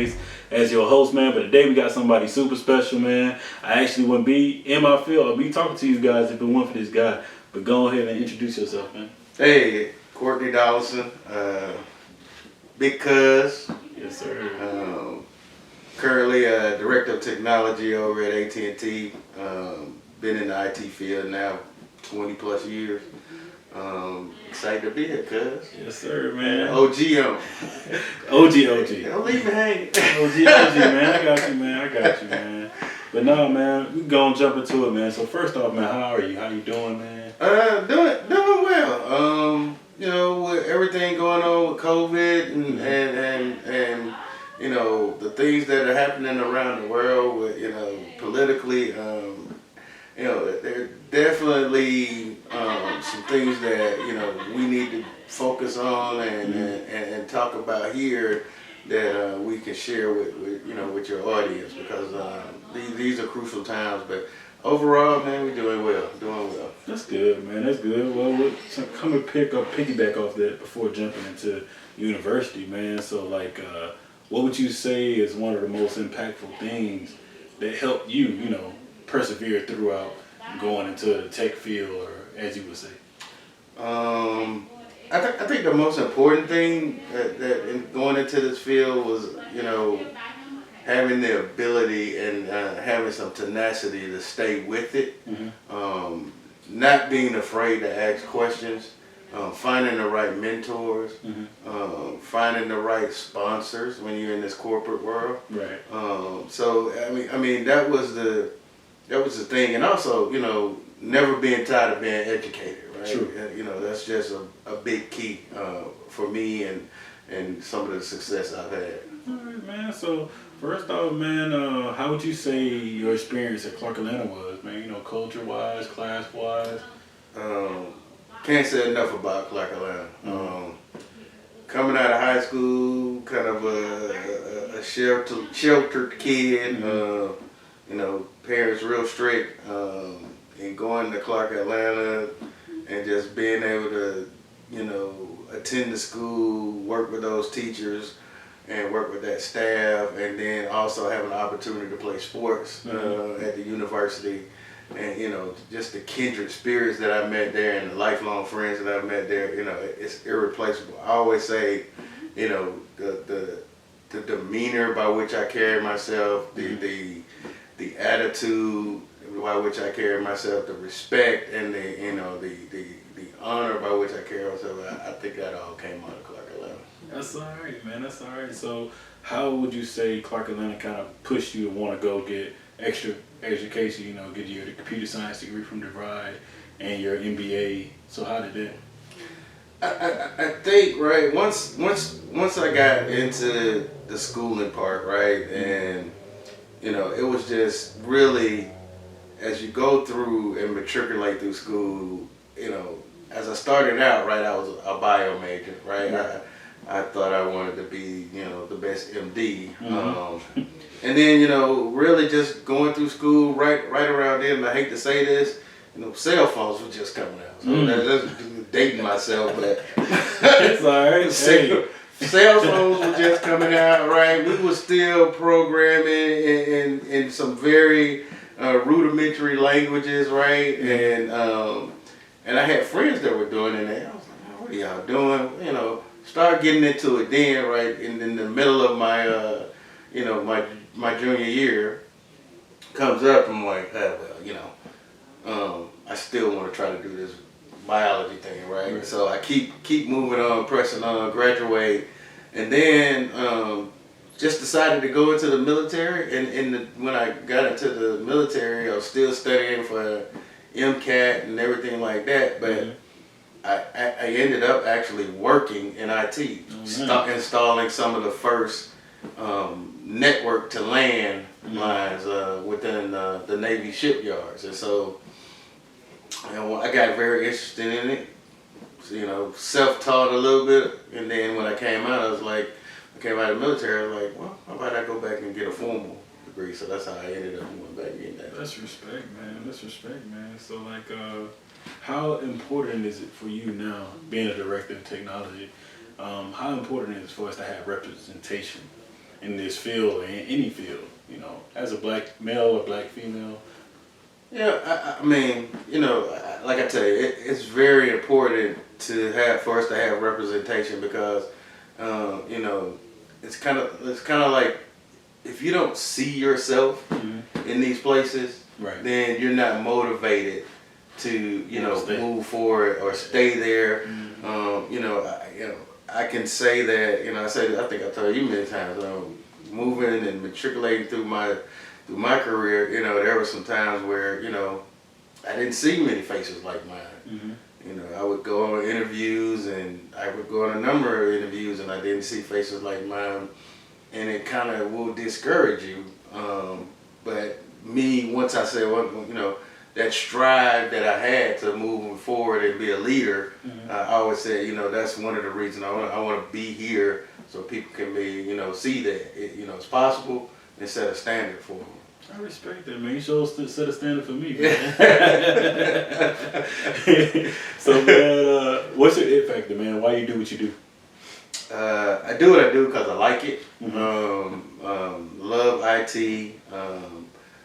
always, as your host, man. But today we got somebody super special, man. I actually wouldn't be in my field or be talking to you guys if it weren't for this guy. But go ahead and introduce yourself, man. Hey, Courtney Dollison, Big Cuz. Yes, sir. Currently Director of Technology over at AT&T. Been in the IT field now 20 plus years. Excited to be here, cuz. Yes, sir, man. OG on. OG. Don't leave me hanging. OG, man. I got you, man. But no, man, we gonna jump into it, man. So first off, man, how are you? How you doing, man? Doing well. You know, with everything going on with COVID and you know, the things that are happening around the world with, you know, politically, you know, there are definitely some things that, you know, we need to focus on and talk about here that we can share with you know, with your audience, because these are crucial times. But overall, man, we're doing well. That's good, man. That's good. Well, come and piggyback off that before jumping into university, man. So, like, what would you say is one of the most impactful things that helped you, you know, persevere throughout going into the tech field, or as you would say? I think the most important thing that in going into this field was, you know, having the ability and having some tenacity to stay with it. Not being afraid to ask questions, finding the right mentors, finding the right sponsors when you're in this corporate world. Right. So I mean that was the thing, and also, you know, never being tired of being educated. Right. True. You know, that's just a big key for me and some of the success I've had. All right, man. So first off, man, how would you say your experience at Clark Atlanta was, man? You know, culture-wise, class-wise. Can't say enough about Clark Atlanta. Coming out of high school, kind of a sheltered kid. You know, parents real strict, and going to Clark Atlanta and just being able to, you know, attend the school, work with those teachers, and work with that staff, and then also have an opportunity to play sports at the university. And, you know, just the kindred spirits that I met there and the lifelong friends that I met there, you know, it's irreplaceable. I always say, you know, the demeanor by which I carry myself, the attitude by which I carry myself, the respect, and the, you know, the honor by which I carry myself, I think that all came out of Clark Atlanta. That's all right, man. That's all right. So how would you say Clark Atlanta kind of pushed you to want to go get extra education, you know, get your computer science degree from DeVry and your MBA? So how did that? I think, right, once I got into the schooling part, right, and, you know, it was just really, as you go through and matriculate through school, you know, as I started out, right, I was a bio major, right? I thought I wanted to be, you know, the best MD. And then, you know, really just going through school right around then, and I hate to say this, you know, cell phones were just coming out. So that's dating myself, but it's all right. Cell phones were just coming out, right? We were still programming in some very rudimentary languages, right? And I had friends that were doing it, and I was like, oh, what are y'all doing? You know, start getting into it then, right? And in the middle of my, you know, my junior year comes up, I'm like, well, you know, I still want to try to do this biology thing, right? So I keep moving on, pressing on, graduate, and then just decided to go into the military. And when I got into the military, I was still studying for MCAT and everything like that, but I ended up actually working in IT, installing some of the first network to land lines within the Navy shipyards. And so, you know, I got very interested in it, so, you know, self-taught a little bit. And then when I came out, I came out of the military, I was like, well, how about I go back and get a formal degree? So that's how I ended up going back getting that. That's respect, man. So, like, how important is it for you now, being a director of technology, how important is it for us to have representation in this field or in any field, you know, as a black male or black female? Yeah, I mean, you know, like I tell you, it's very important for us to have representation because, you know, it's kind of like if you don't see yourself in these places, Right. then you're not motivated to, you know, move forward or stay there. You know, I can say that, you know, I think I told you many times, moving and matriculating through my career, you know, there were some times where, you know, I didn't see many faces like mine. You know, I would go on interviews and I would go on a number of interviews and I didn't see faces like mine, and it kind of will discourage you. But me, once I said, well, you know, that strive that I had to move forward and be a leader, I always said, you know, that's one of the reasons I want to be here so people can you know, see that, you know, it's possible and set a standard for them. I respect that, man. You sure set a standard for me, man. So, man, what's your it factor, man? Why you do what you do? I do what I do because I like it. Love IT.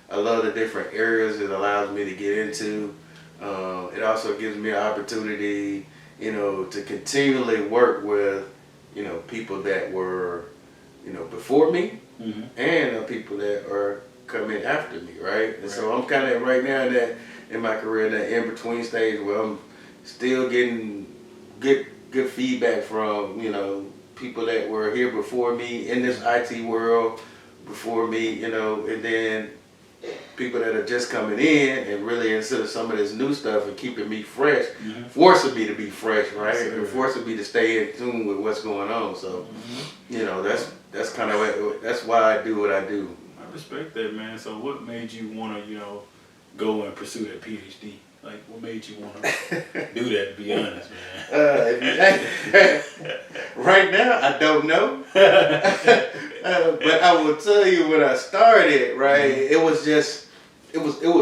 I love the different areas it allows me to get into. It also gives me an opportunity, you know, to continually work with, you know, people that were, you know, before me and people that are coming after me, right? And so I'm kind of right now in my career, in that in-between stage where I'm still getting good feedback from, you know, people that were here before me in this IT world before me, you know, and then people that are just coming in and really into some of this new stuff and keeping me fresh, forcing me to be fresh, right? And forcing me to stay in tune with what's going on. So, you know, that's kind of that's why I do what I do. I respect that, man. So what made you want to, you know, go and pursue that PhD? Like, what made you want to do that, to be honest, man? Right now, I don't know. But I will tell you when I started, right, it was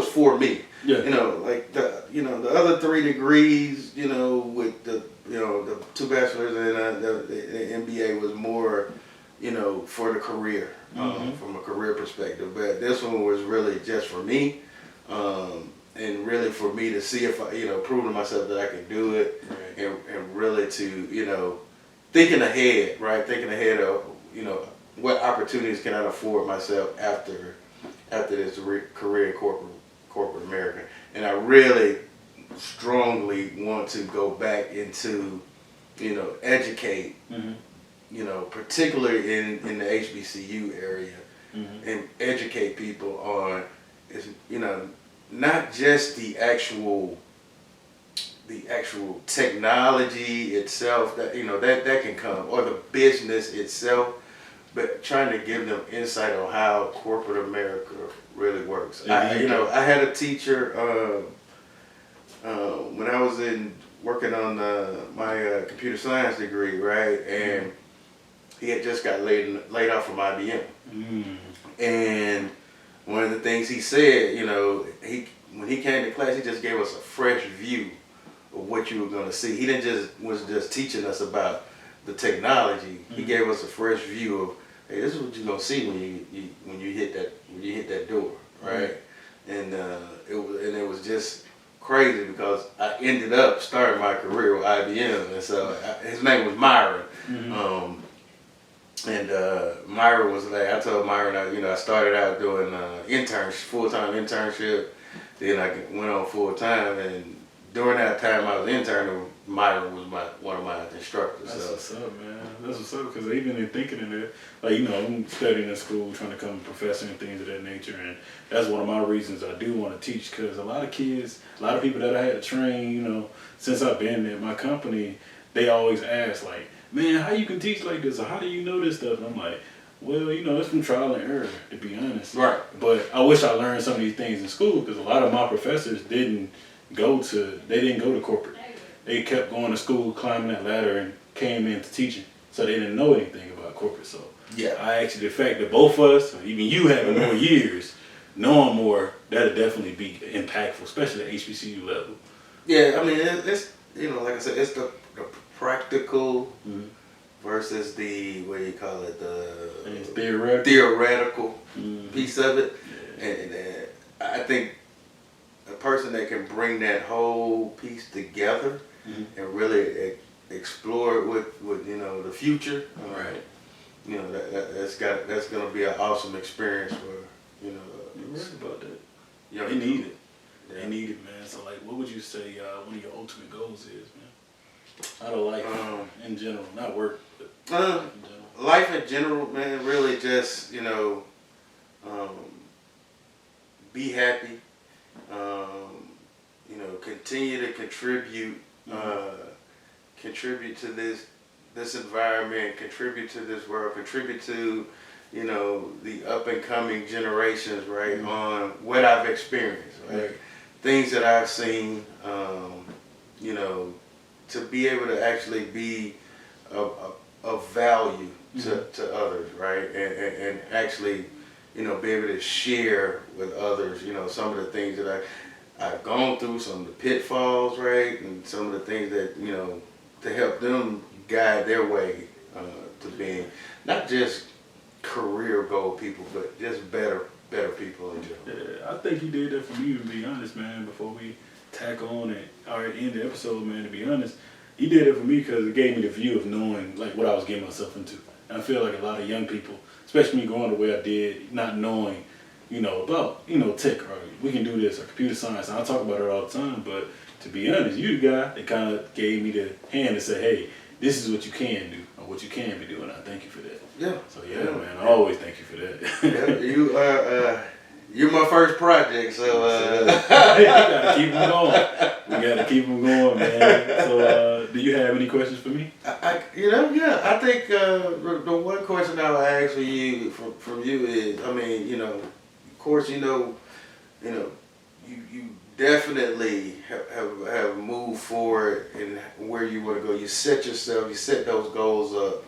for me. Yeah. You know, like the other 3 degrees, you know, with the 2 bachelors and the MBA was more, you know, for the career, from a career perspective. But this one was really just for me. And really for me to see if I, you know, prove to myself that I can do it, and really to, you know, thinking ahead, right? Thinking ahead of, you know, what opportunities can I afford myself after this career in corporate America. And I really strongly want to go back into, you know, educate, you know, particularly in the HBCU area, and educate people on, you know, not just the actual technology itself that, you know, that can come, or the business itself, but trying to give them insight on how corporate America really works. You know, I had a teacher when I was working on my computer science degree, right, and he had just got laid off from IBM, and one of the things he said, you know, when he came to class, he just gave us a fresh view of what you were going to see. He didn't was just teaching us about the technology. He gave us a fresh view of, hey, this is what you're going to see when you hit that door, right? And it was just crazy because I ended up starting my career with IBM, and so his name was Myron. And Myra was like, I told Myra, I started out doing full-time internship. Then I went on full-time, and during that time I was interning, Myra was one of my instructors. That's what's up, man. That's what's up, because even in thinking in it, like, you know, I'm studying in school, trying to become a professor and things of that nature, and that's one of my reasons I do want to teach, because a lot of people that I had to train, you know, since I've been at my company, they always ask, like, man, how you can teach like this, or how do you know this stuff? And I'm like, well, you know, it's from trial and error, to be honest. Right. But I wish I learned some of these things in school, because a lot of my professors didn't go to corporate. They kept going to school, climbing that ladder, and came into teaching. So they didn't know anything about corporate. So yeah, the fact that both of us, or even you having more years, knowing more, that'll definitely be impactful, especially at HBCU level. Yeah, I mean, it's, you know, like I said, it's the practical versus the, what do you call it, the theoretical piece of it. Yeah. And I think a person that can bring that whole piece together and really explore it with the future, Right. that's gonna be an awesome experience for You're right about that. young They need people. it. They need it, man. So, like, what would you say one of your ultimate goals is, man? Out of life, in general, not work, but in general. Life in general, man, really just, be happy, continue to contribute, contribute to this environment, contribute to this world, contribute to, the up and coming generations, right, on what I've experienced, right? Things that I've seen, to be able to actually be of value to others, right? And actually, be able to share with others, some of the things that I've gone through, some of the pitfalls, right? And some of the things that, to help them guide their way to being not just career goal people, but just better people in general. Yeah, I think you did that for me, to be honest, man. Before we tack on and end the episode, man, to be honest, you did it for me because it gave me the view of knowing like what I was getting myself into. And I feel like a lot of young people, especially me going the way I did, not knowing, about tech or we can do this or computer science. And I talk about it all the time, but to be honest, you the guy that kind of gave me the hand and said, hey, this is what you can do or what you can be doing. I thank you for that. Yeah. So yeah, man, I always thank you for that. Yeah, you're my first project, so we gotta keep them going. We gotta keep them going, man. So, do you have any questions for me? I think the one question I would ask for you from you is, of course, you definitely have moved forward in where you want to go. You set those goals up.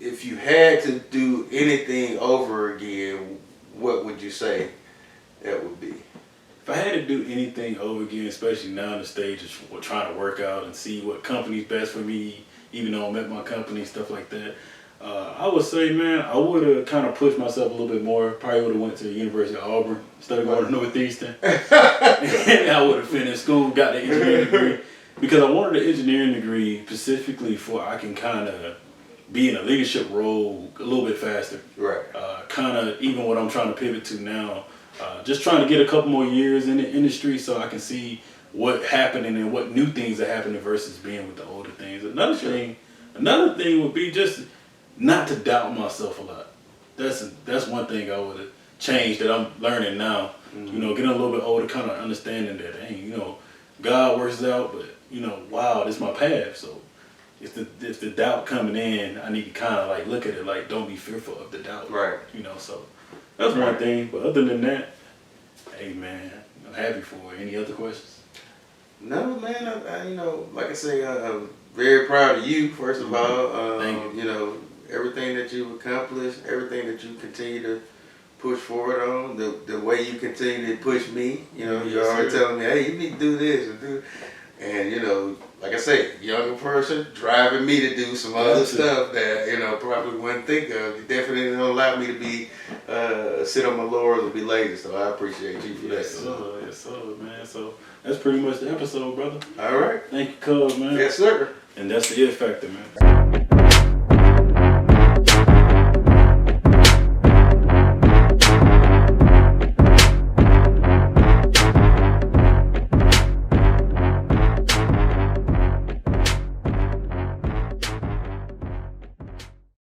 If you had to do anything over again, what would you say that would be? If I had to do anything over again, especially now in the stage of trying to work out and see what company's best for me, even though I'm at my company, stuff like that, I would say, man, I would have kind of pushed myself a little bit more. Probably would have went to the University of Auburn instead of going to Northeastern. And I would have finished school, got the engineering degree. Because I wanted the engineering degree specifically for I can kind of be in a leadership role a little bit faster. Right. Kind of even what I'm trying to pivot to now. Just trying to get a couple more years in the industry so I can see what happening and what new things are happening versus being with the older things. Another thing would be just not to doubt myself a lot. That's one thing I would have changed that I'm learning now. Getting a little bit older, kind of understanding that, hey, God works it out, but wow, this is my path. So if the doubt coming in, I need to kind of like look at it like, don't be fearful of the doubt. Right. So that's one thing. But other than that, hey man, I'm happy for it. Any other questions? No, man. I like I say, I'm very proud of you. First of all, Thank you. Everything that you've accomplished, everything that you continue to push forward on, the way you continue to push me. You're always telling me, hey, you need to do this and do. And like I say, younger person driving me to do some other stuff that probably wouldn't think of. You definitely don't allow me to be sit on my laurels and be lazy. So I appreciate you for that. Yes, sir, man. So that's pretty much the episode, brother. All right. Thank you, Cub, man. Yes, sir. And that's the It Factor, man.